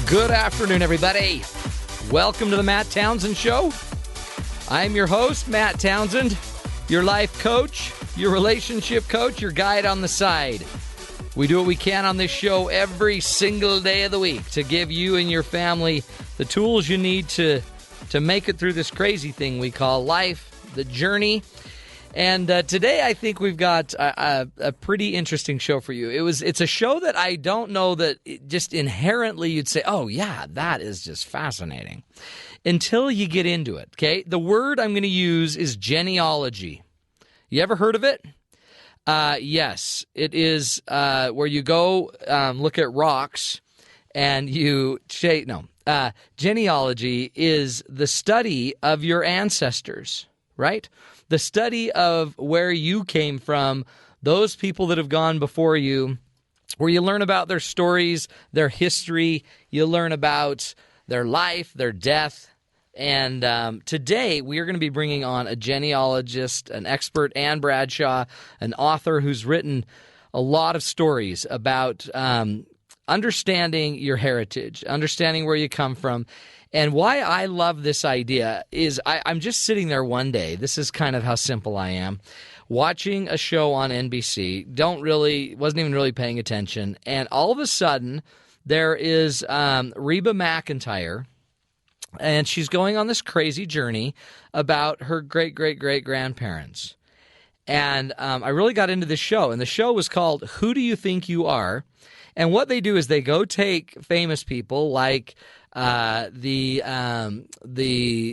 Good afternoon, everybody. Welcome to the Matt Townsend Show. I'm your host, Matt Townsend, your life coach, your relationship coach, your guide on the side. We do what we can on this show every single day of the week to give you and your family the tools you need to make it through this crazy thing we call life, the journey. And today I think we've got a pretty interesting show for you. It's a show that I don't know that just inherently you'd say, oh yeah, that is just fascinating, until you get into it, okay? The word I'm going to use is genealogy. You ever heard of it? Yes, it is where you go look at rocks and you say, genealogy is the study of your ancestors, right? The study of where you came from, those people that have gone before you, where you learn about their stories, their history, you learn about their life, their death. And today we are going to be bringing on a genealogist, an expert, Anne Bradshaw, an author who's written a lot of stories about understanding your heritage, understanding where you come from. And why I love this idea is I'm just sitting there one day. This is kind of how simple I am. Watching a show on NBC, wasn't even really paying attention. And all of a sudden, there is Reba McEntire, and she's going on this crazy journey about her great-great-great-grandparents. And I really got into this show, and the show was called Who Do You Think You Are? And what they do is they go take famous people like the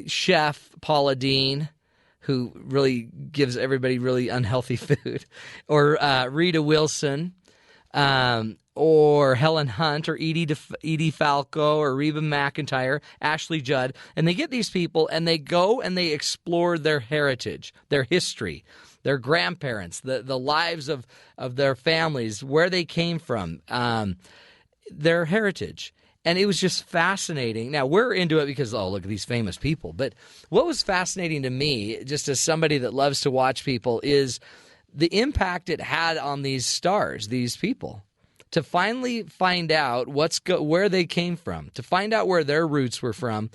chef Paula Deen, who really gives everybody really unhealthy food, or Rita Wilson, or Helen Hunt, or Edie Falco, or Reba McEntire, Ashley Judd, and they get these people and they go and they explore their heritage, their history, their grandparents, the lives of their families, where they came from, their heritage. And it was just fascinating. Now, we're into it because, oh, look at these famous people. But what was fascinating to me, just as somebody that loves to watch people, is the impact it had on these stars, these people, to finally find out where they came from, to find out where their roots were from.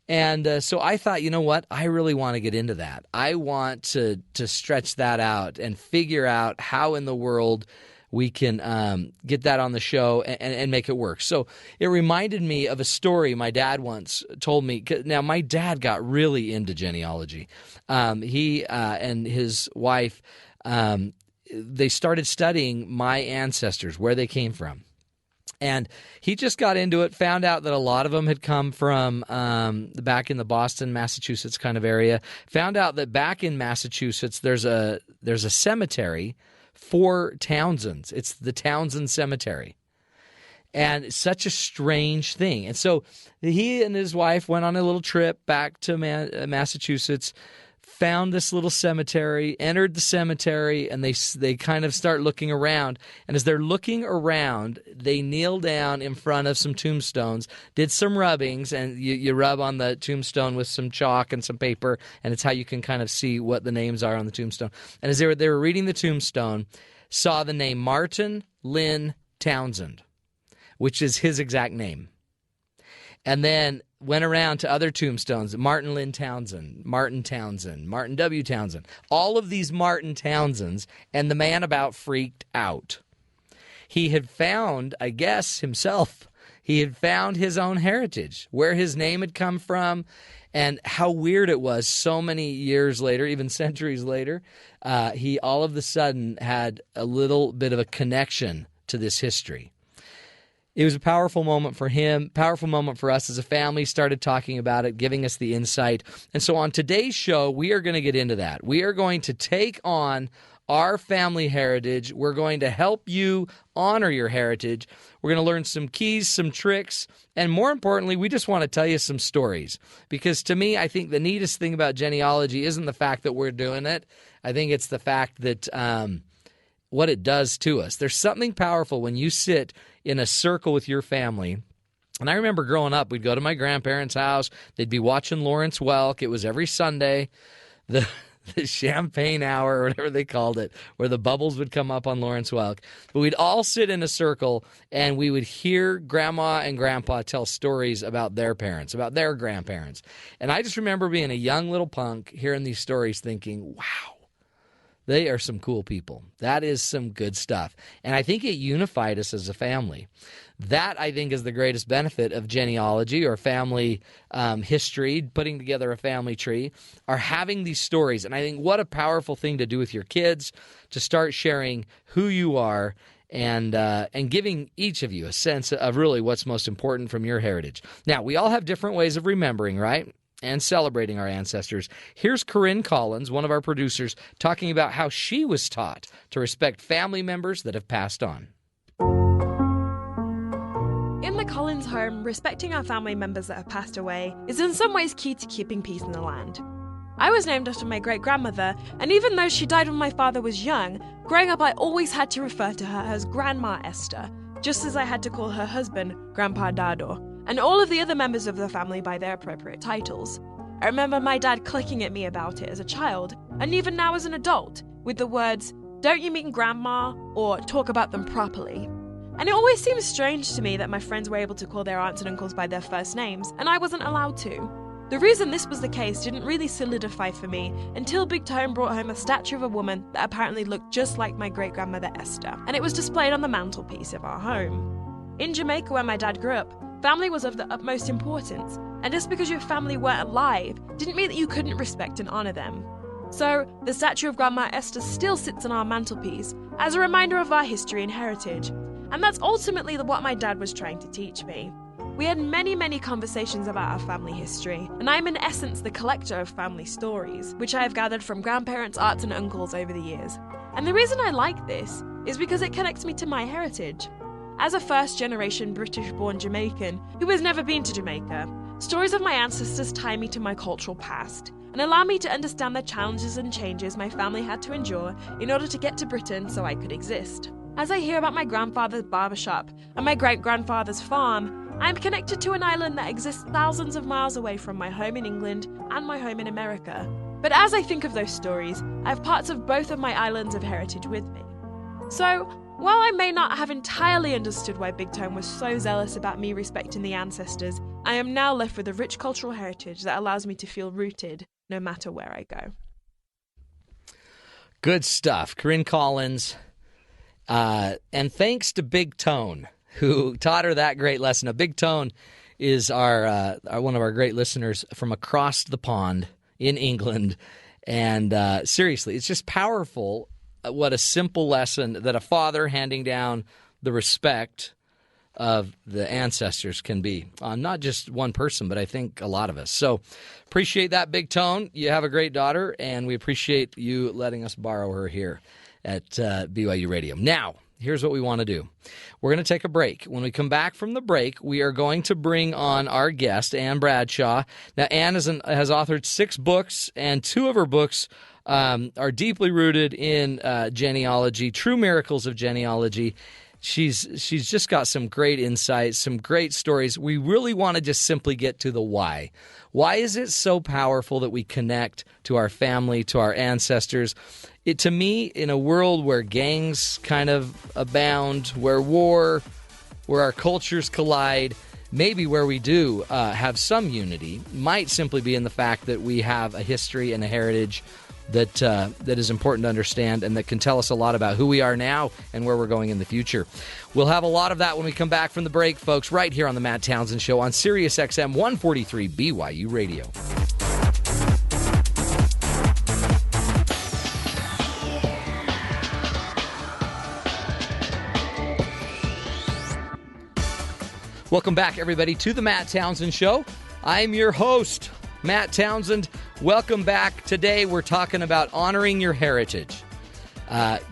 And so I thought, you know what? I really want to get into that. I want to stretch that out and figure out how in the world we can get that on the show and make it work. So it reminded me of a story my dad once told me. Now, my dad got really into genealogy. He and his wife, they started studying my ancestors, where they came from. And he just got into it, found out that a lot of them had come from back in the Boston, Massachusetts kind of area. Found out that back in Massachusetts, there's a cemetery for Townsends. It's the Townsend Cemetery. And it's such a strange thing. And so he and his wife went on a little trip back to Massachusetts, found this little cemetery, entered the cemetery, and they kind of start looking around. And as they're looking around, they kneel down in front of some tombstones, did some rubbings, and you rub on the tombstone with some chalk and some paper, and it's how you can kind of see what the names are on the tombstone. And as they were reading the tombstone, saw the name Martin Lynn Townsend, which is his exact name. And then went around to other tombstones, Martin Lynn Townsend, Martin Townsend, Martin W. Townsend, all of these Martin Townsends, and the man about freaked out. He had found, I guess, himself, he had found his own heritage, where his name had come from, and how weird it was so many years later, even centuries later, he all of a sudden had a little bit of a connection to this history. It was a powerful moment for him, powerful moment for us as a family, started talking about it, giving us the insight. And so on today's show, we are going to get into that. We are going to take on our family heritage. We're going to help you honor your heritage. We're going to learn some keys, some tricks, and more importantly, we just want to tell you some stories. Because to me, I think the neatest thing about genealogy isn't the fact that we're doing it. I think it's the fact that what it does to us. There's something powerful when you sit in a circle with your family. And I remember growing up, we'd go to my grandparents' house. They'd be watching Lawrence Welk. It was every Sunday. The the champagne hour, or whatever they called it, where the bubbles would come up on Lawrence Welk. But we'd all sit in a circle, and we would hear Grandma and Grandpa tell stories about their parents, about their grandparents. And I just remember being a young little punk, hearing these stories, thinking, wow, they are some cool people. That is some good stuff. And I think it unified us as a family. That, I think, is the greatest benefit of genealogy or family history, putting together a family tree, are having these stories. And I think what a powerful thing to do with your kids, to start sharing who you are and giving each of you a sense of really what's most important from your heritage. Now, we all have different ways of remembering, right? And celebrating our ancestors. Here's Corinne Collins, one of our producers, talking about how she was taught to respect family members that have passed on. In the Collins home, respecting our family members that have passed away is in some ways key to keeping peace in the land. I was named after my great-grandmother, and even though she died when my father was young, growing up I always had to refer to her as Grandma Esther, just as I had to call her husband Grandpa Dado, and all of the other members of the family by their appropriate titles. I remember my dad clicking at me about it as a child, and even now as an adult, with the words, "Don't you mean Grandma?" or "Talk about them properly." And it always seemed strange to me that my friends were able to call their aunts and uncles by their first names, and I wasn't allowed to. The reason this was the case didn't really solidify for me until Big Tone brought home a statue of a woman that apparently looked just like my great-grandmother Esther, and it was displayed on the mantelpiece of our home. In Jamaica, where my dad grew up, family was of the utmost importance, and just because your family weren't alive didn't mean that you couldn't respect and honour them. So, the statue of Grandma Esther still sits on our mantelpiece as a reminder of our history and heritage, and that's ultimately what my dad was trying to teach me. We had many conversations about our family history, and I'm in essence the collector of family stories, which I have gathered from grandparents, aunts and uncles over the years. And the reason I like this is because it connects me to my heritage. As a first-generation British-born Jamaican who has never been to Jamaica, stories of my ancestors tie me to my cultural past and allow me to understand the challenges and changes my family had to endure in order to get to Britain so I could exist. As I hear about my grandfather's barbershop and my great-grandfather's farm, I am connected to an island that exists thousands of miles away from my home in England and my home in America. But as I think of those stories, I have parts of both of my islands of heritage with me. So, while I may not have entirely understood why Big Tone was so zealous about me respecting the ancestors, I am now left with a rich cultural heritage that allows me to feel rooted no matter where I go. Good stuff. Corinne Collins. And thanks to Big Tone, who taught her that great lesson. Now, Big Tone is our one of our great listeners from across the pond in England. And seriously, it's just powerful what a simple lesson that a father handing down the respect of the ancestors can be on not just one person, but I think a lot of us. So appreciate that, Big Tone. You have a great daughter, and we appreciate you letting us borrow her here at BYU Radio. Now, here's what we want to do. We're going to take a break. When we come back from the break, we are going to bring on our guest, Anne Bradshaw. Now, Anne has authored 6 books, and 2 of her books are deeply rooted in genealogy, true miracles of genealogy. She's just got some great insights, some great stories. We really want to just simply get to the why. Why is it so powerful that we connect to our family, to our ancestors? To me, in a world where gangs kind of abound, where our cultures collide, maybe where we do have some unity, might simply be in the fact that we have a history and a heritage that is important to understand and that can tell us a lot about who we are now and where we're going in the future. We'll have a lot of that when we come back from the break, folks, right here on the Matt Townsend Show on Sirius XM 143 BYU Radio. Welcome back, everybody, to the Matt Townsend Show. I'm your host, Matt Townsend. Welcome back. Today we're talking about honoring your heritage,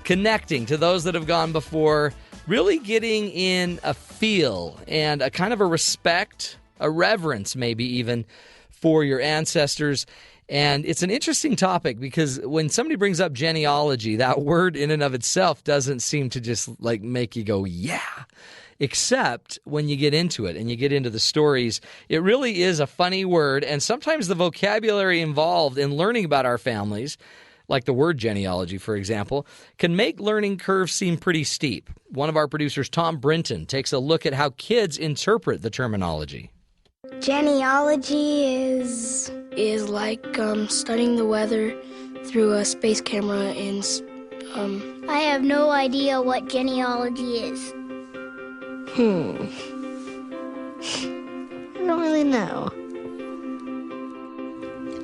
connecting to those that have gone before, really getting in a feel and a kind of a respect, a reverence maybe even, for your ancestors. And it's an interesting topic because when somebody brings up genealogy, that word in and of itself doesn't seem to just like make you go, yeah. Except when you get into it and you get into the stories, it really is a funny word. And sometimes the vocabulary involved in learning about our families like the word genealogy, for example, can make learning curves seem pretty steep. One of our producers, Tom Brinton, takes a look at how kids interpret the terminology. Genealogy is like studying the weather through a space camera and I have no idea what genealogy is. I don't really know.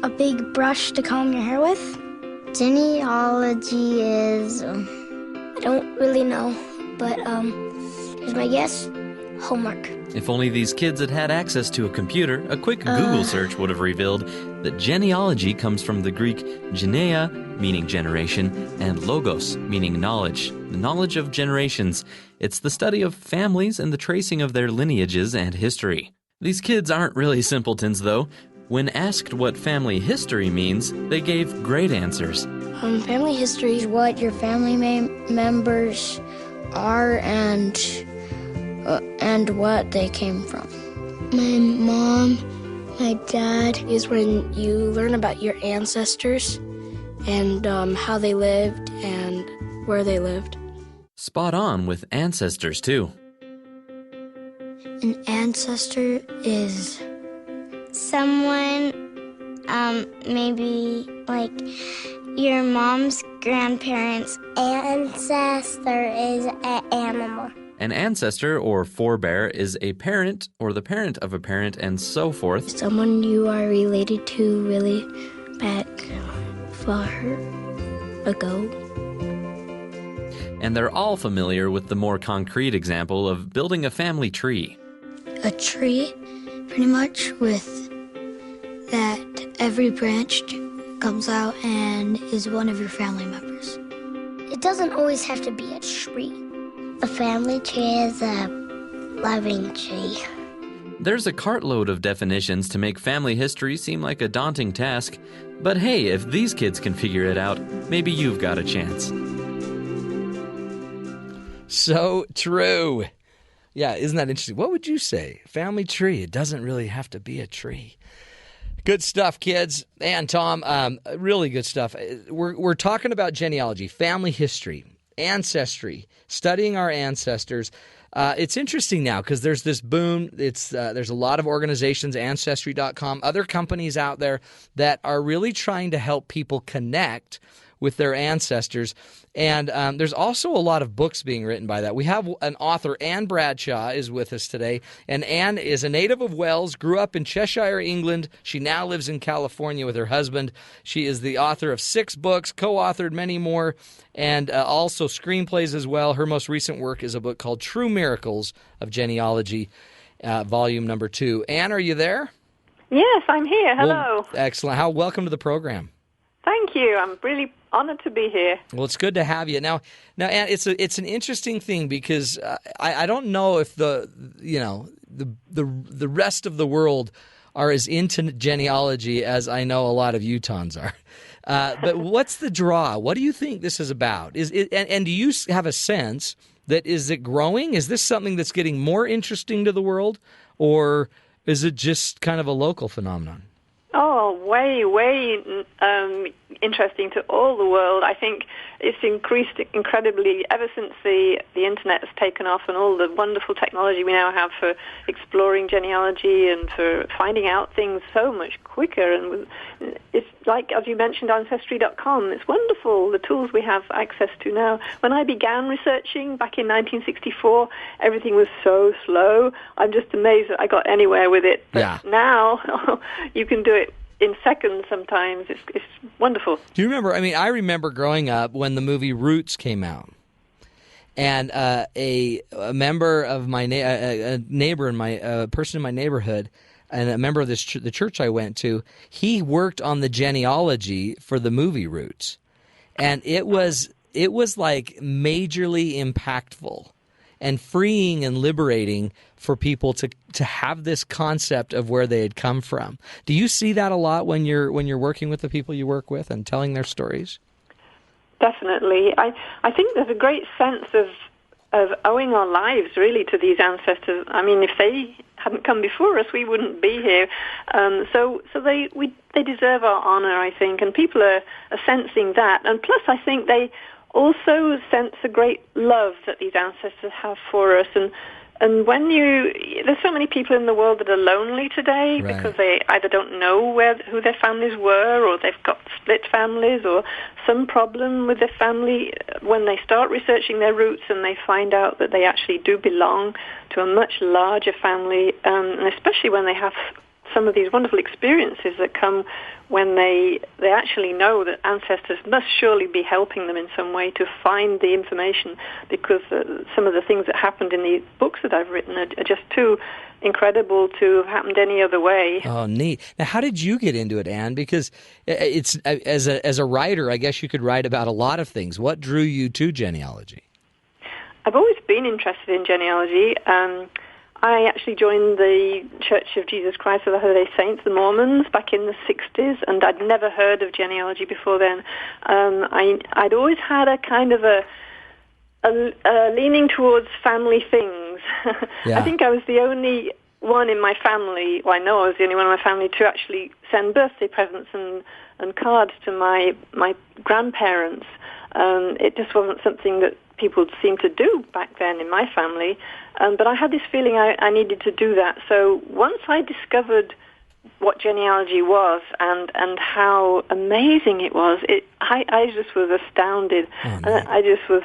A big brush to comb your hair with? Genealogy is I don't really know, but here's my guess. Homework. If only these kids had had access to a computer, a quick Google search would have revealed that genealogy comes from the Greek genea, meaning generation, and logos, meaning knowledge, the knowledge of generations. It's the study of families and the tracing of their lineages and history. These kids aren't really simpletons, though. When asked what family history means, they gave great answers. family history is what your family members are and what they came from. My mom, my dad is when you learn about your ancestors and how they lived and where they lived. Spot on with ancestors, too. An ancestor is someone, maybe like your mom's grandparents. Ancestor is an animal. An ancestor or forebear is a parent or the parent of a parent and so forth. Someone you are related to really back far ago. And they're all familiar with the more concrete example of building a family tree. A tree, pretty much, with that every branch comes out and is one of your family members. It doesn't always have to be a tree. A family tree is a loving tree. There's a cartload of definitions to make family history seem like a daunting task. But hey, if these kids can figure it out, maybe you've got a chance. So true. Yeah, isn't that interesting? What would you say? Family tree. It doesn't really have to be a tree. Good stuff, kids. And Tom, really good stuff. We're talking about genealogy, family history, ancestry, studying our ancestors. It's interesting now because there's this boom. There's a lot of organizations, Ancestry.com, other companies out there that are really trying to help people connect with their ancestors. And there's also a lot of books being written by that. We have an author, Anne Bradshaw, is with us today. And Anne is a native of Wales, grew up in Cheshire, England. She now lives in California with her husband. She is the author of 6 books, co-authored many more, and also screenplays as well. Her most recent work is a book called True Miracles of Genealogy, volume number 2. Anne, are you there? Yes, I'm here. Hello. Well, excellent. Welcome to the program. Thank you. I'm really honored to be here. Well, it's good to have you. Now, Anne, it's an interesting thing because I don't know if the rest of the world are as into genealogy as I know a lot of Utahns are. But what's the draw? What do you think this is about? And do you have a sense that is it growing? Is this something that's getting more interesting to the world, or is it just kind of a local phenomenon? Oh, way interesting to all the world. I think it's increased incredibly ever since the internet has taken off and all the wonderful technology we now have for exploring genealogy and for finding out things so much quicker. And it's like, as you mentioned, Ancestry.com. It's wonderful, the tools we have access to now. When I began researching back in 1964, everything was so slow. I'm just amazed that I got anywhere with it. But now you can do it in seconds sometimes. It's wonderful. Do you remember, I remember growing up when the movie Roots came out. And a member of my a neighbor in my person in my neighborhood, and a member of the church I went to, he worked on the genealogy for the movie Roots, and it was like majorly impactful and freeing and liberating for people to have this concept of where they had come from. Do you see that a lot when you're working with the people you work with and telling their stories? Definitely. I think there's a great sense of of owing our lives really to these ancestors. I mean, if they hadn't come before us, we wouldn't be here. So they deserve our honor, I think, and people are sensing that. And plus, I think they also sense a great love that these ancestors have for us. And when there's so many people in the world that are lonely today because they either don't know who their families were, or they've got split families, or some problem with their family. When they start researching their roots and they find out that they actually do belong to a much larger family, and especially when they have some of these wonderful experiences that come when they actually know that ancestors must surely be helping them in some way to find the information, because some of the things that happened in the books that I've written are just too incredible to have happened any other way. Oh, neat. Now, how did you get into it, Anne? Because it's as a writer, I guess you could write about a lot of things. What drew you to genealogy? I've always been interested in genealogy. I actually joined the Church of Jesus Christ of Latter-day Saints, the Mormons, back in the 60s, and I'd never heard of genealogy before then. I'd always had a kind of a leaning towards family things. Yeah. I think I was the only one in my family, well, I know I was the only one in my family to actually send birthday presents and cards to my grandparents. It just wasn't something that people seemed to do back then in my family. But I had this feeling I needed to do that. So once I discovered what genealogy was and how amazing it was, I just was astounded. Oh,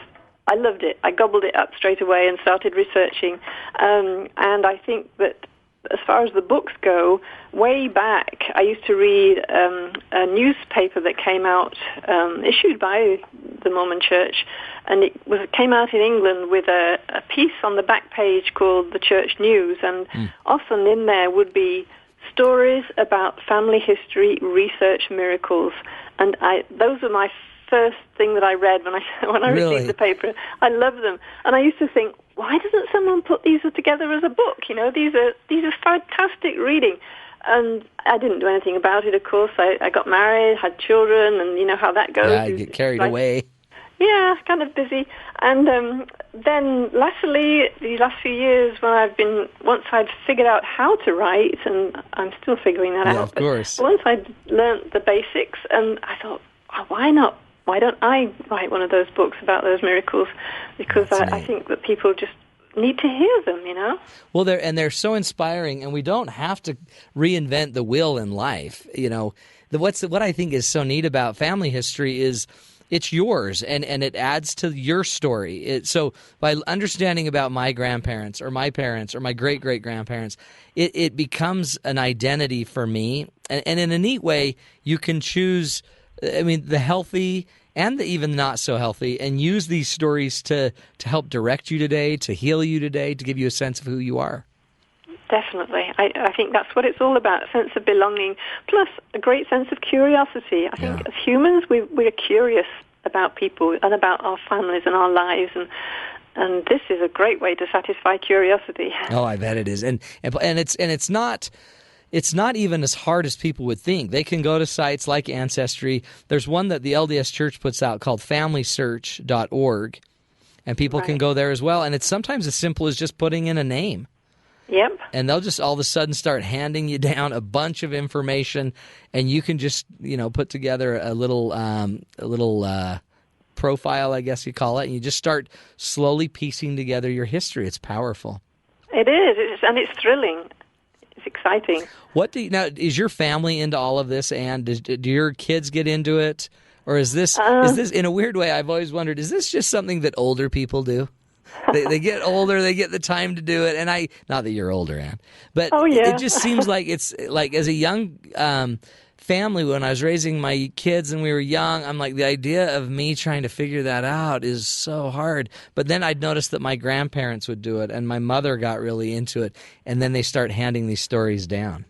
I loved it. I gobbled it up straight away and started researching. And I think that as far as the books go, way back, I used to read a newspaper that came out, issued by the Mormon Church, and it came out in England with a piece on the back page called The Church News, and often in there would be stories about family history, research, miracles, and those were my first thing that I read when I Really? received the paper. I love them, and I used to think, why doesn't someone put these together as a book? You know, these are fantastic reading. And I didn't do anything about it, of course. I got married, had children, and you know how that goes. Yeah, you get carried away. Yeah, kind of busy. And then lastly, the last few years, once I'd figured out how to write, and I'm still figuring that out. Of course. Once I'd learnt the basics, and I thought, why not? Why don't I write one of those books about those miracles? Because I think that people just need to hear them, you know? Well, they're so inspiring, and we don't have to reinvent the wheel in life. You know, what I think is so neat about family history is it's yours, and it adds to your story. So by understanding about my grandparents or my parents or my great-great-grandparents, it becomes an identity for me. And in a neat way, you can choose, the healthy and the even not so healthy, and use these stories to help direct you today, to heal you today, to give you a sense of who you are. Definitely. I think that's what it's all about, a sense of belonging, plus a great sense of curiosity. I think as humans, we're curious about people and about our families and our lives, and this is a great way to satisfy curiosity. Oh, I bet it is. And it's not even as hard as people would think. They can go to sites like Ancestry. There's one that the LDS Church puts out called FamilySearch.org, and people can go there as well. And it's sometimes as simple as just putting in a name. Yep. And they'll just all of a sudden start handing you down a bunch of information, and you can just put together a little profile, I guess you call it, and you just start slowly piecing together your history. It's powerful. It is, and it's thrilling. It's exciting. Now, is your family into all of this, and do your kids get into it? Or is this, in a weird way, I've always wondered, is this just something that older people do? They get older, they get the time to do it, and not that you're older, Anne, but it just seems like it's like as a young family, when I was raising my kids and we were young, I'm like, the idea of me trying to figure that out is so hard. But then I'd noticed that my grandparents would do it, and my mother got really into it, and then they start handing these stories down.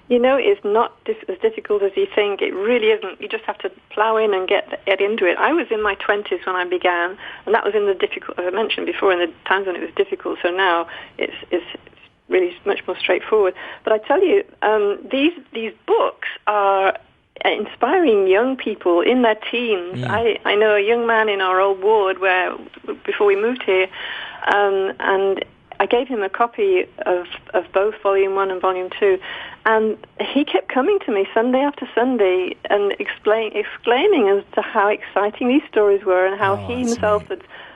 You know, it's not as difficult as you think. It really isn't. You just have to plow in and get into it. I was in my 20s when I began, and that was in the difficult, as I mentioned before, in the times when it was difficult. So now it's really much more straightforward. But I tell you, these books are inspiring young people in their teens. I know a young man in our old ward where before we moved here, and I gave him a copy of both Volume 1 and Volume 2, and he kept coming to me Sunday after Sunday and exclaiming as to how exciting these stories were and how he himself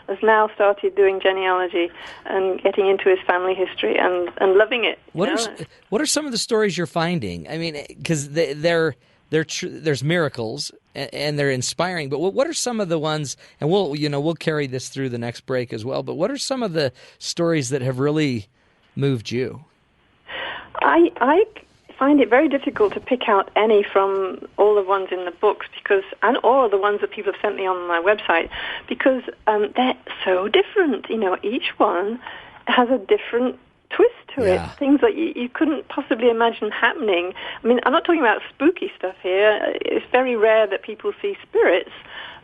has now started doing genealogy and getting into his family history and loving it. What are some of the stories you're finding? I mean, because there's miracles and they're inspiring, but what are some of the ones? And we'll carry this through the next break as well. But what are some of the stories that have really moved you? I find it very difficult to pick out any from all the ones in the books and all the ones that people have sent me on my website, because they're so different. Each one has a different twist to it, things that you couldn't possibly imagine happening. I mean, I'm not talking about spooky stuff here. It's very rare that people see spirits,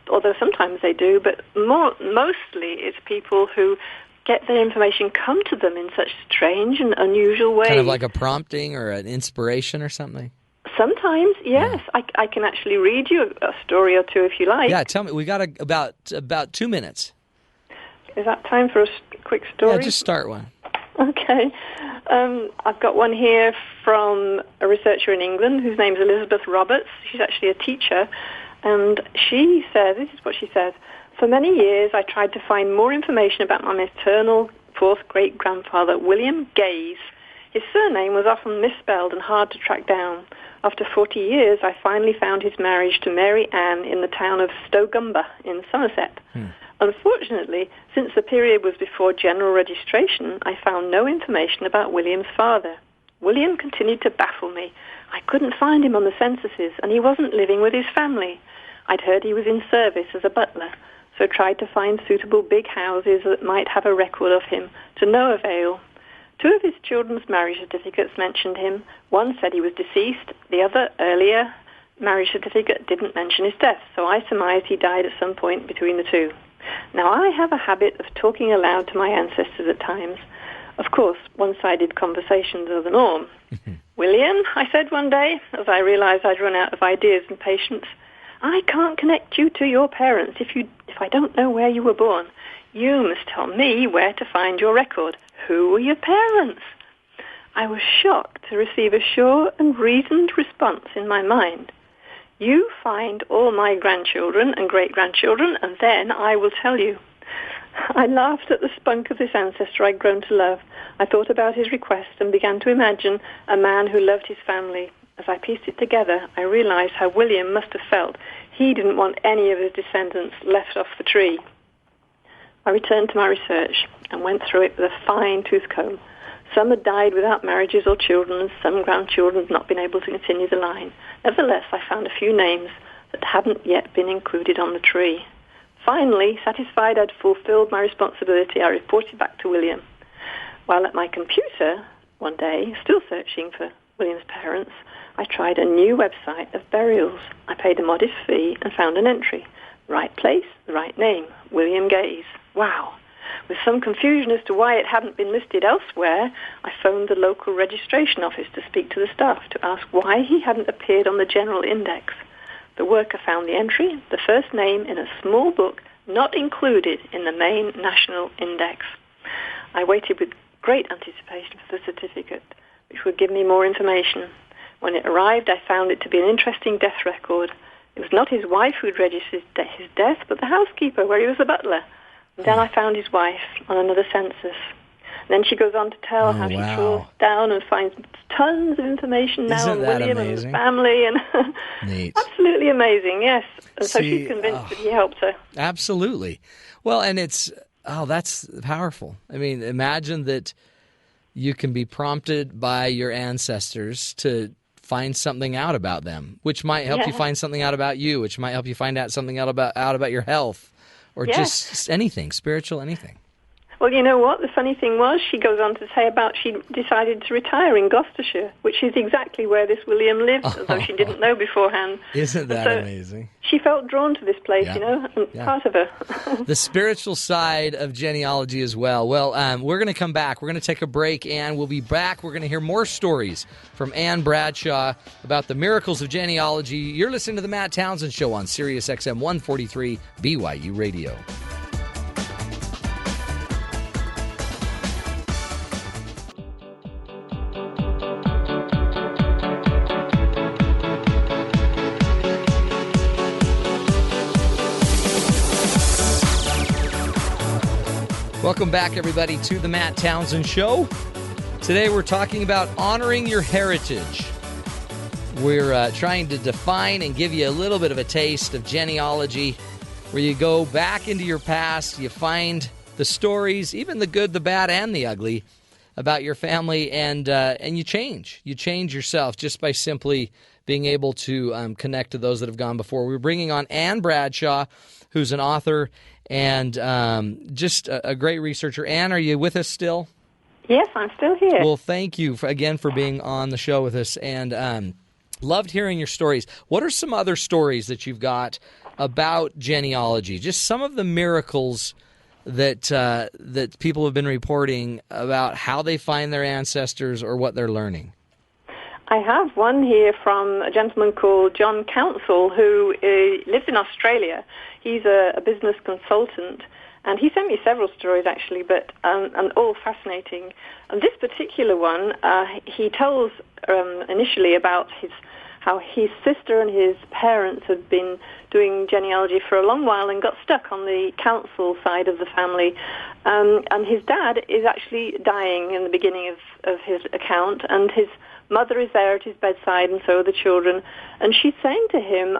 although sometimes they do, but mostly it's people who get their information come to them in such strange and unusual ways. Kind of like a prompting or an inspiration or something? Sometimes, yes. Yeah. I can actually read you a story or two if you like. Yeah, tell me. We got about 2 minutes. Is that time for a quick story? Yeah, just start one. Okay. I've got one here from a researcher in England whose name is Elizabeth Roberts. She's actually a teacher. And she says, this is what she says, "For many years I tried to find more information about my maternal fourth great-grandfather, William Gaze. His surname was often misspelled and hard to track down. After 40 years, I finally found his marriage to Mary Ann in the town of Stogumber in Somerset. Unfortunately, since the period was before general registration, I found no information about William's father. William continued to baffle me. I couldn't find him on the censuses, and he wasn't living with his family. I'd heard he was in service as a butler, so tried to find suitable big houses that might have a record of him, to no avail. 2 of his children's marriage certificates mentioned him. One said he was deceased. The other, earlier marriage certificate, didn't mention his death, so I surmised he died at some point between the two. Now, I have a habit of talking aloud to my ancestors at times. Of course, one-sided conversations are the norm. William, I said one day, as I realized I'd run out of ideas and patience, I can't connect you to your parents if I don't know where you were born. You must tell me where to find your record. Who were your parents? I was shocked to receive a sure and reasoned response in my mind. You find all my grandchildren and great-grandchildren, and then I will tell you. I laughed at the spunk of this ancestor I'd grown to love. I thought about his request and began to imagine a man who loved his family. As I pieced it together, I realized how William must have felt. He didn't want any of his descendants left off the tree. I returned to my research and went through it with a fine-tooth comb. Some had died without marriages or children, and some grandchildren had not been able to continue the line. Nevertheless, I found a few names that hadn't yet been included on the tree. Finally, satisfied I'd fulfilled my responsibility, I reported back to William. While at my computer one day, still searching for William's parents, I tried a new website of burials. I paid a modest fee and found an entry. Right place, the right name, William Gaze. Wow. With some confusion as to why it hadn't been listed elsewhere, I phoned the local registration office to speak to the staff to ask why he hadn't appeared on the general index. The worker found the entry, the first name in a small book not included in the main national index. I waited with great anticipation for the certificate, which would give me more information. When it arrived, I found it to be an interesting death record. It was not his wife who'd registered his death, but the housekeeper, where he was a butler. And then I found his wife on another census. And then she goes on to tell how she trawls down and finds tons of information now on William and his family. And Neat. Absolutely amazing, yes. And so she's convinced that he helped her. Absolutely. Well, and that's powerful. I mean, imagine that you can be prompted by your ancestors to find something out about them, which might help you find something out about you, which might help you find out something out about your health, or just anything, spiritual, anything. Well, you know what? The funny thing was, she goes on to say about she decided to retire in Gloucestershire, which is exactly where this William lived, although she didn't know beforehand. Isn't that so amazing? She felt drawn to this place, Yeah. you know, and Yeah. part of her. The spiritual side of genealogy as well. Well, we're going to come back. We're going to take a break, and we'll be back. We're going to hear more stories from Anne Bradshaw about the miracles of genealogy. You're listening to The Matt Townsend Show on Sirius XM 143 BYU Radio. Welcome back, everybody, to the Matt Townsend Show. Today we're talking about honoring your heritage. We're trying to define and give you a little bit of a taste of genealogy, where you go back into your past, you find the stories, even the good, the bad, and the ugly, about your family, and you change. You change yourself just by simply being able to connect to those that have gone before. We're bringing on Anne Bradshaw, who's an author and just a great researcher. Anne, are you with us still? Yes, I'm still here. Well, thank you again for being on the show with us, and loved hearing your stories. What are some other stories that you've got about genealogy? Just some of the miracles that that people have been reporting about how they find their ancestors or what they're learning. I have one here from a gentleman called John Counsell, who lives in Australia. He's a business consultant, and he sent me several stories, actually, but and all fascinating. And this particular one, he tells initially about how his sister and his parents had been doing genealogy for a long while and got stuck on the Counsell side of the family. And his dad is actually dying in the beginning of his account, and his mother is there at his bedside, and so are the children. And she's saying to him,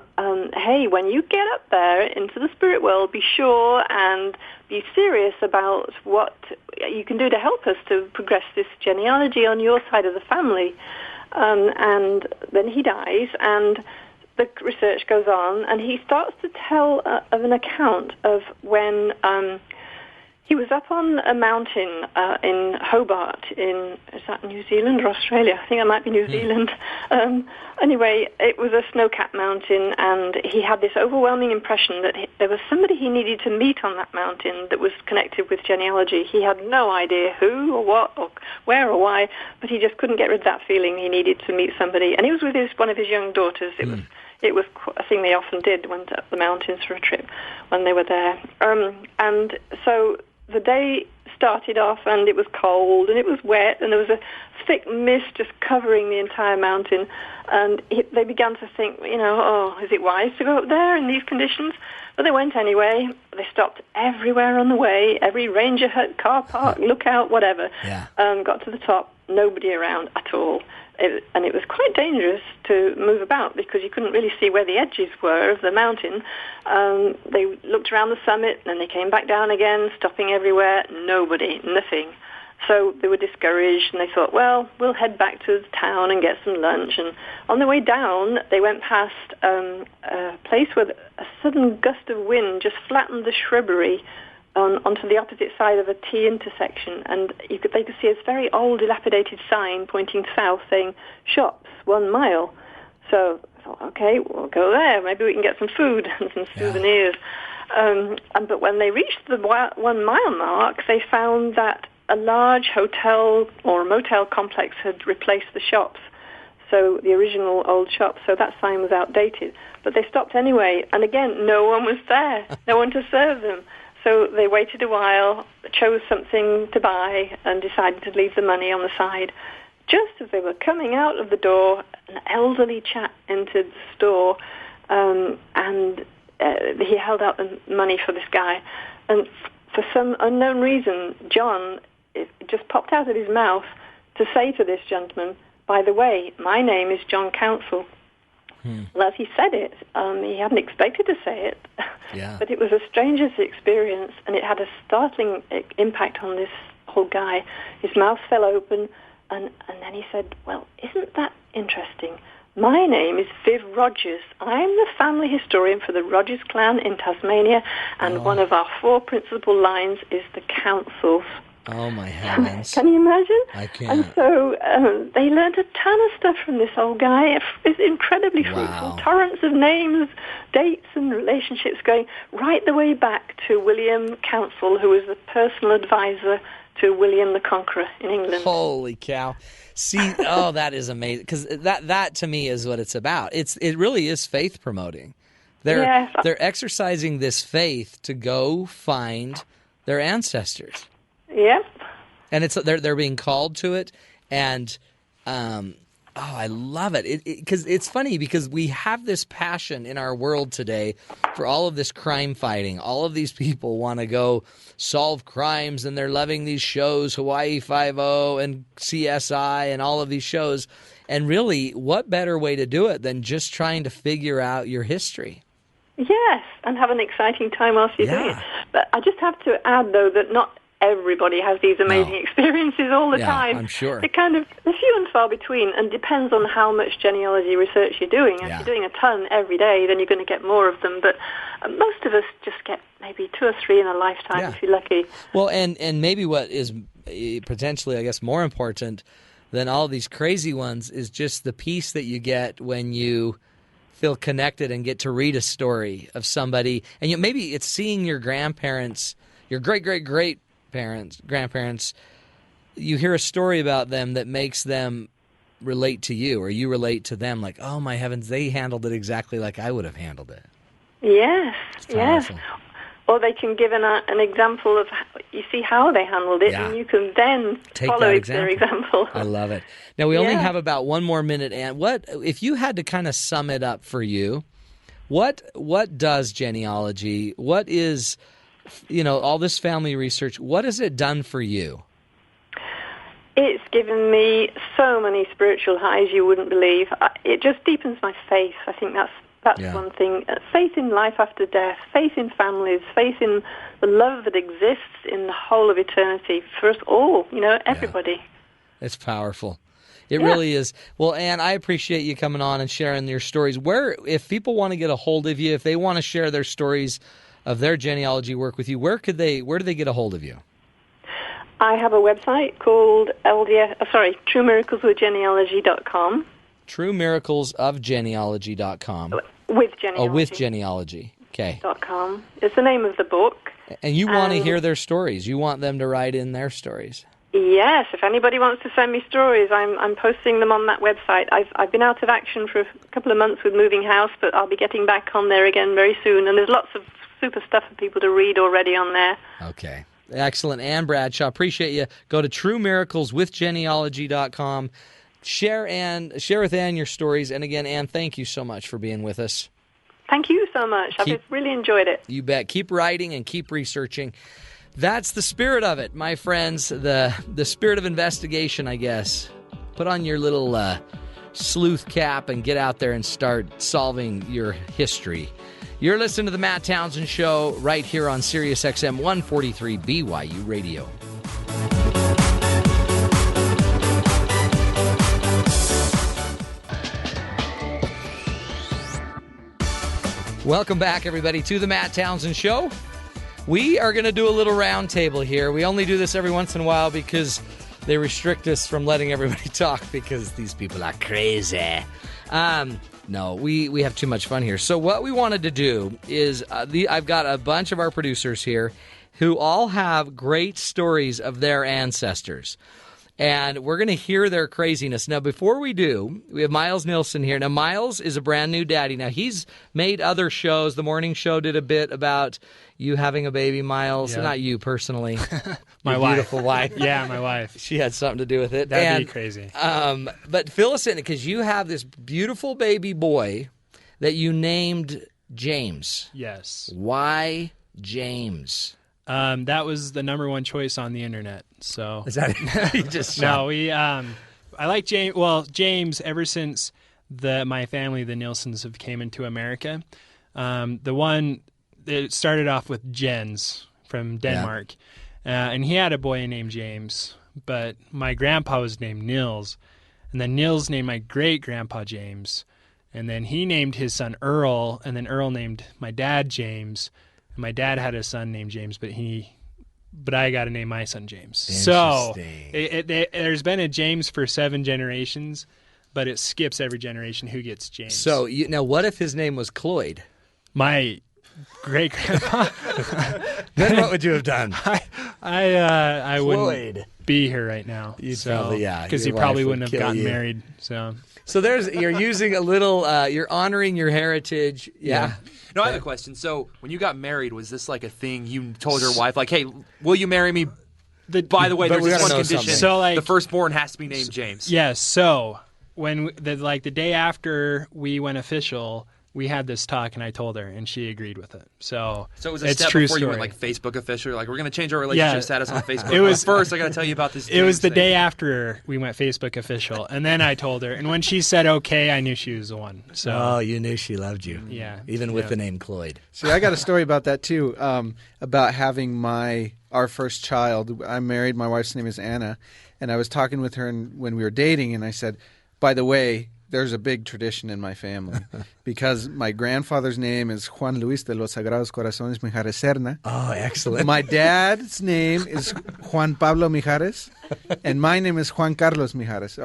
hey, when you get up there into the spirit world, be sure and be serious about what you can do to help us to progress this genealogy on your side of the family. And then he dies, and the research goes on, and he starts to tell of an account of when he was up on a mountain in Hobart, is that New Zealand or Australia? I think it might be New Zealand. Anyway, it was a snow-capped mountain, and he had this overwhelming impression that there was somebody he needed to meet on that mountain that was connected with genealogy. He had no idea who or what or where or why, but he just couldn't get rid of that feeling he needed to meet somebody. And he was with one of his young daughters. It was a thing they often did, went up the mountains for a trip when they were there. And so the day started off, and it was cold, and it was wet, and there was a thick mist just covering the entire mountain. And they began to think, is it wise to go up there in these conditions? But they went anyway. They stopped everywhere on the way, every ranger hut, car park, lookout, whatever. Yeah. Got to the top, nobody around at all. And it was quite dangerous to move about because you couldn't really see where the edges were of the mountain. They looked around the summit, and they came back down again, stopping everywhere. Nobody, nothing. So they were discouraged, and they thought, well, we'll head back to the town and get some lunch. And on the way down, they went past a place where a sudden gust of wind just flattened the shrubbery onto the opposite side of a T intersection, and they could see a very old, dilapidated sign pointing south saying, shops, 1 mile. So I thought, okay, we'll go there. Maybe we can get some food and some souvenirs. But when they reached the 1 mile mark, they found that a large hotel or motel complex had replaced the shops. So the original old shops, so that sign was outdated. But they stopped anyway, and again, no one was there, no one to serve them. So they waited a while, chose something to buy, and decided to leave the money on the side. Just as they were coming out of the door, an elderly chap entered the store, and he held out the money for this guy. And for some unknown reason, John, it just popped out of his mouth to say to this gentleman, by the way, my name is John Counsell. Well, as he said it, he hadn't expected to say it, but it was the strangest experience, and it had a startling impact on this old guy. His mouth fell open, and then he said, well, isn't that interesting? My name is Viv Rogers. I'm the family historian for the Rogers clan in Tasmania, and one of our 4 principal lines is the councils. Oh, my heavens. Can you imagine? I can't. And so they learned a ton of stuff from this old guy. It's incredibly fruitful. Torrents of names, dates, and relationships going right the way back to William Council, who was the personal advisor to William the Conqueror in England. Holy cow. See, that is amazing, because that to me is what it's about. It really is faith promoting. They're exercising this faith to go find their ancestors. Yep. And they're being called to it, and I love it. Because it's funny, because we have this passion in our world today for all of this crime fighting. All of these people want to go solve crimes, and they're loving these shows, Hawaii Five-0 and CSI and all of these shows. And really, what better way to do it than just trying to figure out your history? Yes, and have an exciting time whilst you're doing it. But I just have to add, though, that not everybody has these amazing experiences all the time. I'm sure. They're few and far between, and depends on how much genealogy research you're doing. If you're doing a ton every day, then you're going to get more of them. But most of us just get maybe 2 or 3 in a lifetime if you're lucky. Well, and maybe what is potentially, I guess, more important than all these crazy ones is just the peace that you get when you feel connected and get to read a story of somebody. And maybe it's seeing your grandparents, your grandparents, you hear a story about them that makes them relate to you, or you relate to them, like, oh my heavens, they handled it exactly like I would have handled it. Yes. Or they can give an example of, you see how they handled it, and you can then follow their example. I love it. Now, we only have about 1 more minute, Anne. What, if you had to kind of sum it up for you, what does genealogy, what is, all this family research, what has it done for you? It's given me so many spiritual highs you wouldn't believe. It just deepens my faith. I think that's one thing. Faith in life after death, faith in families, faith in the love that exists in the whole of eternity for us all, everybody. Yeah. It's powerful. It really is. Well, Anne, I appreciate you coming on and sharing your stories. If people want to get a hold of you, if they want to share their stories of their genealogy work with you, where do they get a hold of you? I have a website called TrueMiraclesWithGenealogy.com. TrueMiraclesOfGenealogy.com. With genealogy. Oh, with genealogy. Okay. .com. It's the name of the book. And you want to hear their stories. You want them to write in their stories. Yes. If anybody wants to send me stories, I'm posting them on that website. I've been out of action for a couple of months with moving house, but I'll be getting back on there again very soon. And there's lots of super stuff for people to read already on there. Okay. Excellent. Anne Bradshaw, appreciate you. Go to TrueMiraclesWithGenealogy.com. Share with Anne your stories. And again, Anne, thank you so much for being with us. Thank you so much. I've really enjoyed it. You bet. Keep writing and keep researching. That's the spirit of it, my friends. The spirit of investigation, I guess. Put on your little sleuth cap and get out there and start solving your history. You're listening to The Matt Townsend Show right here on Sirius XM 143 BYU Radio. Welcome back, everybody, to The Matt Townsend Show. We are going to do a little round table here. We only do this every once in a while because they restrict us from letting everybody talk because these people are crazy. No, we have too much fun here. So what we wanted to do is I've got a bunch of our producers here who all have great stories of their ancestors. And we're going to hear their craziness. Now, before we do, we have Miles Nilsson here. Now, Miles is a brand new daddy. Now, he's made other shows. The morning show did a bit about you having a baby, Miles. Yeah. Not you personally. My beautiful wife. Yeah, my wife. She had something to do with it. That'd be crazy. But fill us in, because you have this beautiful baby boy that you named James. Yes. Why James? That was the number one choice on the internet. So is that you just no? I like James. Well, James ever since my family, the Nilsons, have came into America. The one that started off with Jens from Denmark, and he had a boy named James. But my grandpa was named Nils, And then Nils named my great-grandpa James. And then he named his son Earl, and then Earl named my dad James. And my dad had a son named James, but I got to name my son James. So there's been a James for 7 generations, but it skips every generation who gets James. So now, what if his name was Cloyd? My great-grandpa. Then what would you have done? I Cloyd. wouldn't be here right now. Probably, because he your probably wife would wouldn't have kill gotten you. married. So you're using a little, you're honoring your heritage. Yeah. No, I have a question. So when you got married, was this like a thing you told your wife, like, hey, will you marry me? By the way, But there's we this gotta one know condition. something. So, like- the firstborn has to be named James. yes. So when the day after we went official, we had this talk, and I told her, and she agreed with it. So it was a it's step true before you story. went like Facebook official. You're like, we're going to change our relationship Yeah. status on Facebook. It was- first. I got to tell you about this. It was James the thing. day after we went Facebook official, and then I told her. And when she said okay, I knew she was the one. So Oh, you knew she loved you. Yeah. Even with Yeah. the name Cloyd. See, I got a story about that too. About having our first child. I'm married. My wife's name is Anna, and I was talking with her when we were dating, and I said, "By the way, there's a big tradition in my family because my grandfather's name is Juan Luis de los Sagrados Corazones Mijares Serna. Oh, excellent. My dad's name is Juan Pablo Mijares, and my name is Juan Carlos Mijares.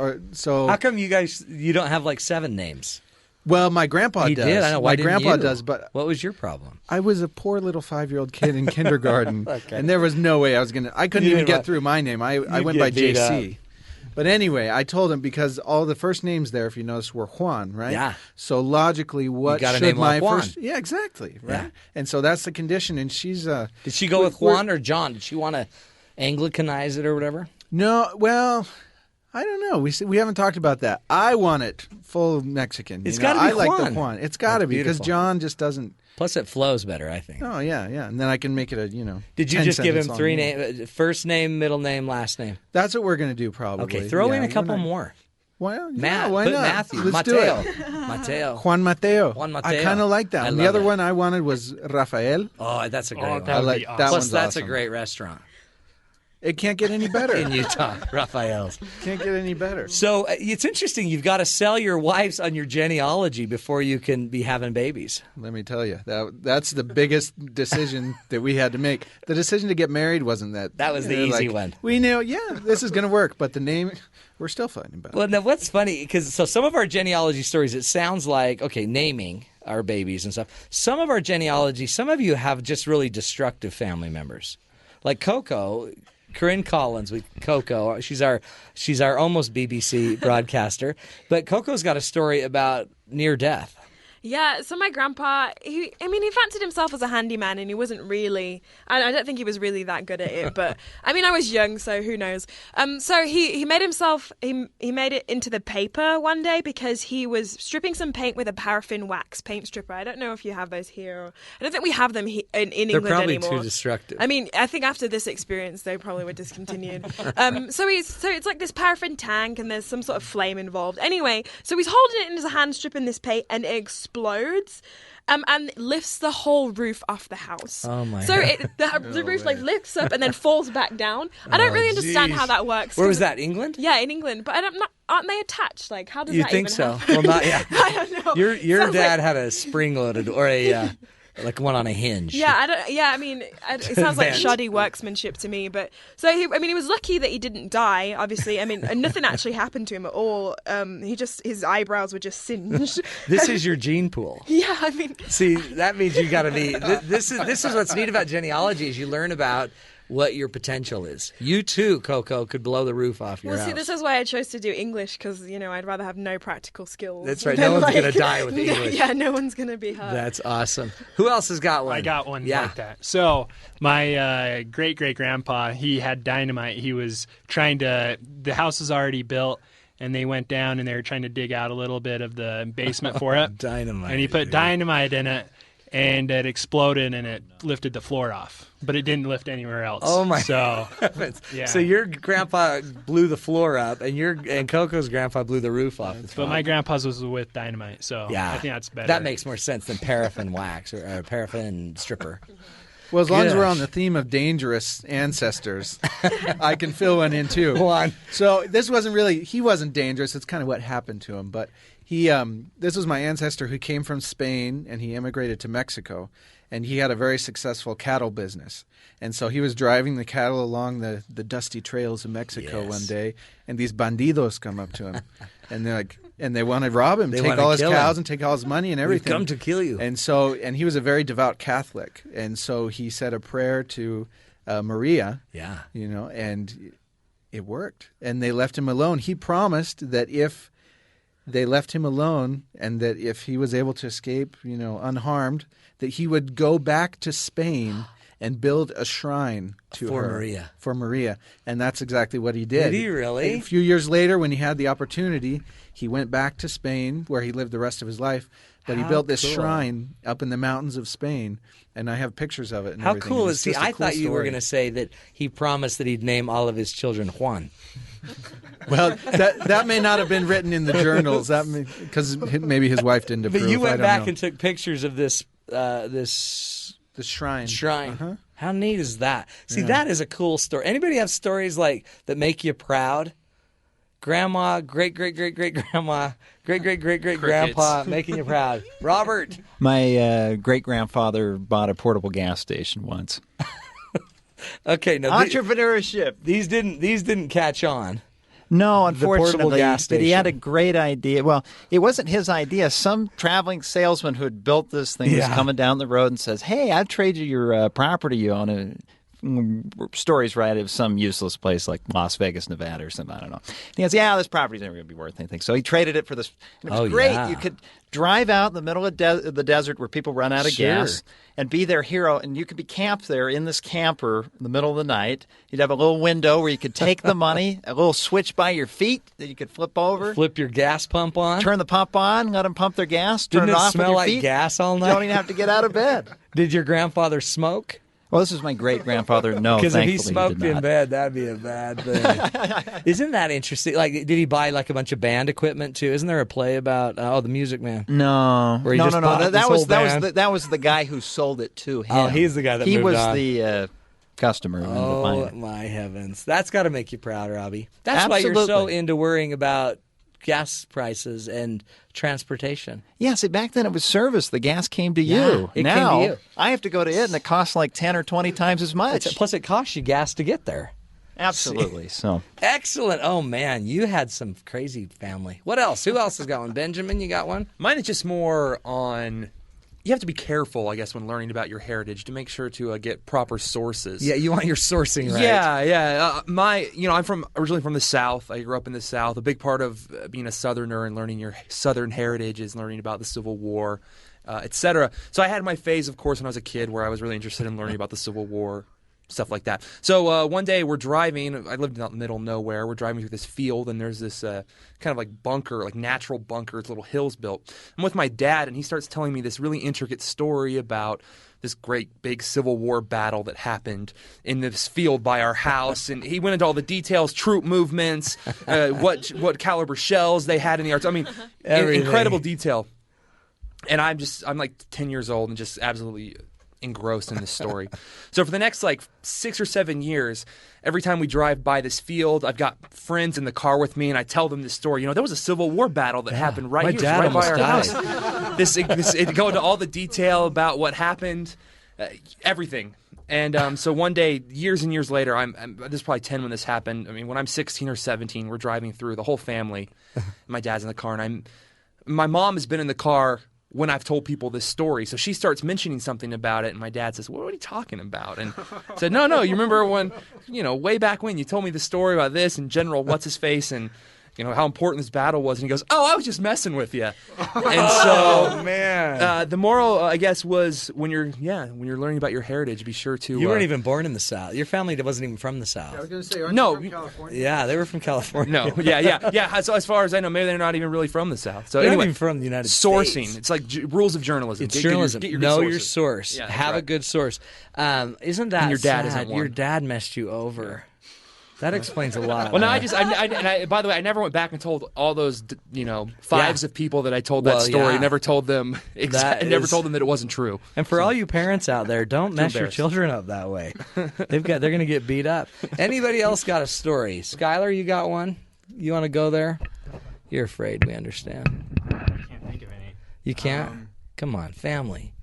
How come you don't have like 7 names? Well, my grandpa He does. did. I know. Why my didn't grandpa you? does, but What was your problem? I was a poor little 5-year-old kid in kindergarten, and there was no way I was gonna. I couldn't You even didn't get want- through my name. I You'd went by get beat JC. But anyway, I told him because all the first names there, if you notice, were Juan, right? Yeah. So logically, what gotta should name my like Juan. first? Yeah, exactly. Right. Yeah. And so that's the condition. And she's Did she go with Juan or John? Did she want to Anglicanize it or whatever? No, well, I don't know. We haven't talked about that. I want it full Mexican. It's you know? gotta be I like Juan. the Juan. It's got to That's be because beautiful. John just doesn't. Plus, it flows better, I think. Oh yeah. And then I can make it a Did you just give him 10-sentence 3 long names? First name, middle name, last name. That's what we're gonna do probably. Okay, throw in a couple more. Well, yeah, Matt, why put not? Matthew, Let's Mateo, do it. Mateo. Juan Mateo. Juan Mateo. I kind of like that. I And the love other it. one I wanted was Rafael. Oh, that's a great one. that would like be that awesome. Plus, one's that's awesome. a great restaurant It can't get any better. in Utah, Raphael's. Can't get any better. So it's interesting. You've got to sell your wives on your genealogy before you can be having babies. Let me tell you, that's the biggest decision that we had to make. The decision to get married wasn't that. That was the easy one. We knew, this is going to work, but the name, we're still fighting about. Well, now what's funny, because some of our genealogy stories, it sounds like, okay, naming our babies and stuff. Some of our genealogy, some of you have just really destructive family members. Like Coco, Corinne Collins with Coco. She's our almost BBC broadcaster. But Coco's got a story about near death. Yeah, so my grandpa, he fancied himself as a handyman, and he wasn't really, I don't think he was really that good at it, but, I was young, so who knows. So he made himself, he made it into the paper one day because he was stripping some paint with a paraffin wax paint stripper. I don't know if you have those here. I don't think we have them in They're England probably anymore. too destructive. I think after this experience, they probably were discontinued. So it's like this paraffin tank, and there's some sort of flame involved. Anyway, so he's holding it in his hand, stripping this paint, and it explodes. And lifts the whole roof off the house. Oh my So God. the roof lifts up and then falls back down. I don't really understand how that works. Where was that, England? Yeah, in England. But aren't they attached? Like, how does You that think even so? happen? Well, not yet. I don't know. Your Sounds dad like- had a spring-loaded or a like one on a hinge. Yeah, it sounds like Vent. shoddy workmanship to me. But so he was lucky that he didn't die. Obviously, and nothing actually happened to him at all. His eyebrows were just singed. This is your gene pool. Yeah, See, that means you got to be. This is what's neat about genealogy is you learn about what your potential is. You too, Coco, could blow the roof off your Well, house. see, this is why I chose to do English because I'd rather have no practical skills. That's right. than, No one's gonna die with no- English. Yeah, no one's gonna be hurt. That's awesome. Who else has got one? I got one Yeah. like that. So my great-great-grandpa, he had dynamite. He was the house was already built, and they went down and they were trying to dig out a little bit of the basement for it. Dynamite. And he put dynamite in it, and it exploded, and it lifted the floor off. But it didn't lift anywhere else. Oh, my So, heavens. yeah. So your grandpa blew the floor up, and Coco's grandpa blew the roof off. But my grandpa's was with dynamite, so Yeah, I think that's better. That makes more sense than paraffin wax or paraffin stripper. Well, as long as we're Gosh. on the theme of dangerous ancestors, I can fill one in too. Go on. So this wasn't really, he wasn't dangerous. It's kind of what happened to him. But he, this was my ancestor who came from Spain and he immigrated to Mexico. And he had a very successful cattle business. And so he was driving the cattle along the dusty trails of Mexico Yes. one day. And these bandidos come up to him. And they're like, and they want to rob him, They take wanna all his kill cows him. and take all his money and We've everything. come to kill you. And he was a very devout Catholic, and so he said a prayer to Maria, Yeah. and it worked. And they left him alone. He promised that if they left him alone, and that if he was able to escape, unharmed, that he would go back to Spain and build a shrine to For her. Maria. For Maria. And that's exactly what he did. Did he really? A few years later, when he had the opportunity, he went back to Spain, where he lived the rest of his life. But he How built this cool. shrine up in the mountains of Spain, and I have pictures of it. And How everything. cool And is it's he? just a I cool thought you were story. going to say that he promised that he'd name all of his children Juan. Well, that may not have been written in the journals. Because maybe his wife didn't approve. But you I went don't back know. and took pictures of this the shrine. shrine. How neat is that? See, that is a cool story. Anybody have stories like that make you proud? Grandma, great grandma, great grandpa making you proud. Robert. My great-grandfather bought a portable gas station once. Okay, no, Entrepreneurship. these didn't catch on. No, portable unfortunately, gas but he had a station. great idea. Well, it wasn't his idea. Some traveling salesman who had built this thing was Yeah. coming down the road and says, "Hey, I've traded your property you own." Stories right of some useless place like Las Vegas, Nevada, or something. I don't know. And he goes, "Yeah, this property's never going to be worth anything." So he traded it for this. And it was great. yeah. You could drive out in the middle of the desert where people run out of Sure. gas and be their hero. And you could be camped there in this camper in the middle of the night. You'd have a little window where you could take the money, a little switch by your feet that you could flip over. Flip your gas pump on. Turn the pump on, let them pump their gas, turn Didn't it it off smell with your like feet. gas all You night? don't even have to get out of bed. Did your grandfather smoke? Well, this is my great-grandfather. No, Because if thankfully he smoked did in not. bed, that'd be a bad thing. Isn't that interesting? Like, did he buy like a bunch of band equipment too? Isn't there a play about the Music Man? No, Where he no, just no, no. bought That this was whole that band? that was the guy who sold it to him. Oh, he's the guy that he moved was on. the customer. who ended up buying Oh it. my heavens! That's got to make you proud, Robbie. That's why you're so Absolutely. into worrying about gas prices and transportation. Yeah, see, back then it was service. The gas came to Yeah, you. it came to now you. I have to go to it, and it costs like 10 or 20 times as much. Plus, it costs you gas to get there. Absolutely. So Excellent. Oh man, you had some crazy family. What else? Who else has got one? Benjamin, you got one? Mine is just more on. You have to be careful, I guess, when learning about your heritage to make sure to get proper sources. Yeah, you want your sourcing right. Yeah. I'm originally from the South. I grew up in the South. A big part of being a Southerner and learning your Southern heritage is learning about the Civil War, etc. So I had my phase, of course, when I was a kid where I was really interested in learning about the Civil War, stuff like that. So one day we're driving. I lived in the middle of nowhere. We're driving through this field, and there's this kind of like bunker, like natural bunkers, little hills built. I'm with my dad, and he starts telling me this really intricate story about this great big Civil War battle that happened in this field by our house. And he went into all the details, troop movements, what caliber shells they had in the arts. I mean, incredible detail. And I'm like 10 years old and just absolutely engrossed in this story. So for the next like 6 or 7 years, every time we drive by this field, I've got friends in the car with me, and I tell them this story. There was a Civil War battle that happened right My here, dad right by our almost house. It go into all the detail about what happened, everything. And so one day, years and years later, this is probably 10 when this happened. I mean, when I'm 16 or 17, we're driving through, the whole family. My dad's in the car, and my mom has been in the car when I've told people this story. So she starts mentioning something about it, and my dad says, what are you talking about? And I said, no, you remember when, way back when you told me the story about this and General What's-His-Face and, how important this battle was. And he goes, I was just messing with you. And so, man. the moral, I guess, was when you're learning about your heritage, be sure to... You weren't even born in the South. Your family wasn't even from the South. I was going to say, aren't No. you from California? Yeah, they were from California. No, yeah. So as far as I know, maybe they're not even really from the South. So They're not anyway, even from the United sourcing. States. It's like rules of journalism. It's journalism. Get your know good your sources. source. Yeah, that's Have a right. good source. Isn't that And your dad sad? isn't one. Your dad messed you over. That explains a lot. Well, no, by the way, I never went back and told all those, fives of people that I told that story. Yeah. Never told them never told them that it wasn't true. And for all you parents out there, don't mess your children up that way. They're going to get beat up. Anybody else got a story? Skylar, you got one? You want to go there? You're afraid. We understand. I can't think of any. You can't? Come on, family.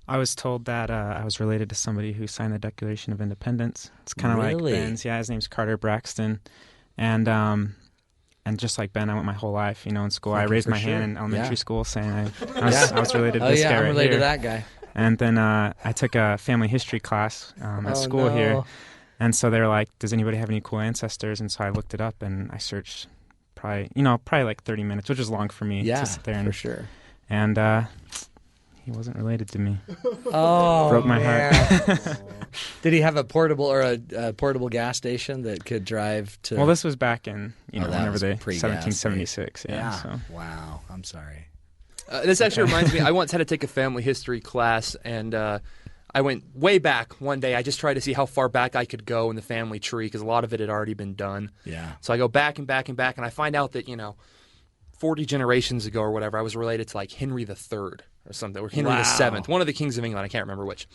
I was told that I was related to somebody who signed the Declaration of Independence. It's kind of like Ben's. Yeah, his name's Carter Braxton. And just like Ben, I went my whole life, in school. I raised my hand in elementary school saying I was related to this guy right here. I'm related to that guy. And then I took a family history class at school here. And so they were like, does anybody have any cool ancestors? And so I looked it up and I searched probably like 30 minutes, which is long for me to sit there. And, for sure. And he wasn't related to me. Oh, broke my heart. Did he have a portable gas station that could drive to? Well, this was back in whenever they 1776. Yeah. So. Wow. I'm sorry. This actually reminds me. I once had to take a family history class, and I went way back one day. I just tried to see how far back I could go in the family tree because a lot of it had already been done. Yeah. So I go back and back and back, and I find out that 40 generations ago or whatever, I was related to like Henry III or something, or Henry VII, one of the kings of England. I can't remember which.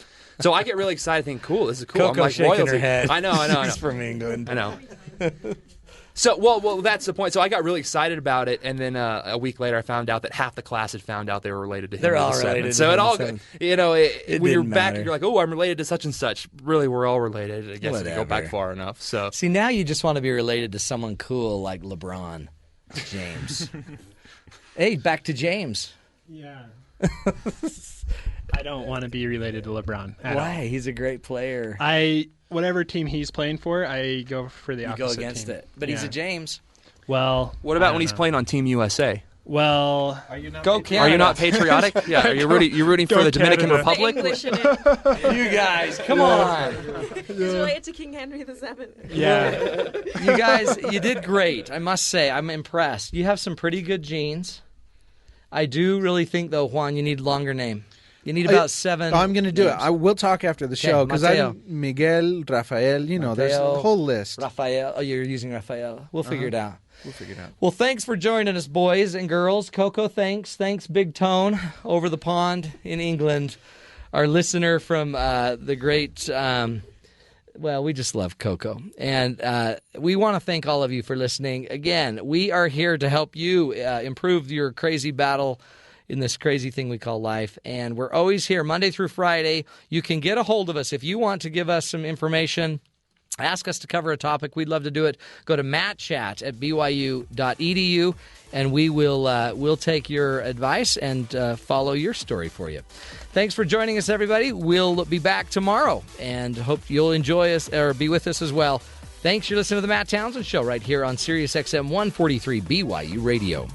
So I get really excited, thinking, "Cool, this is cool." Coco I'm like shaking royalty. her head. I know. He's from England. I know. So well, that's the point. So I got really excited about it, and then a week later, I found out that half the class had found out they were related to Henry They're all VII. related. So to it all, him. when you're back, you're like, "Oh, I'm related to such and such." Really, we're all related. I guess if you go back far enough. So see, now you just want to be related to someone cool like LeBron James. Hey, back to James. Yeah. I don't want to be related to LeBron at all. Why? He's a great player. Whatever team he's playing for, I go for the opposite You go against team. it. But he's a James. Well, what about when he's playing on Team USA? Well, go Canada. Are you not patriotic? Yeah, are you rooting for the Dominican Republic? English in it. You guys, come on. He's related to King Henry VII. Yeah. You guys, you did great. I must say, I'm impressed. You have some pretty good genes. I do really think, though, Juan, you need a longer name. You need about 7. I'm going to do it. I will talk after the show because I'm Miguel, Rafael. Mateo, there's a whole list. Rafael. Oh, you're using Rafael. We'll figure it out. Well, thanks for joining us, boys and girls. Coco, thanks. Thanks, Big Tone, over the pond in England. Our listener from the great... we just love Coco. And we want to thank all of you for listening. Again, we are here to help you improve your crazy battle in this crazy thing we call life. And we're always here Monday through Friday. You can get a hold of us if you want to give us some information. Ask us to cover a topic. We'd love to do it. Go to mattchat@byu.edu, and we will we'll take your advice and follow your story for you. Thanks for joining us, everybody. We'll be back tomorrow, and hope you'll enjoy us or be with us as well. Thanks. You're listening to the Matt Townsend Show right here on Sirius XM 143 BYU Radio.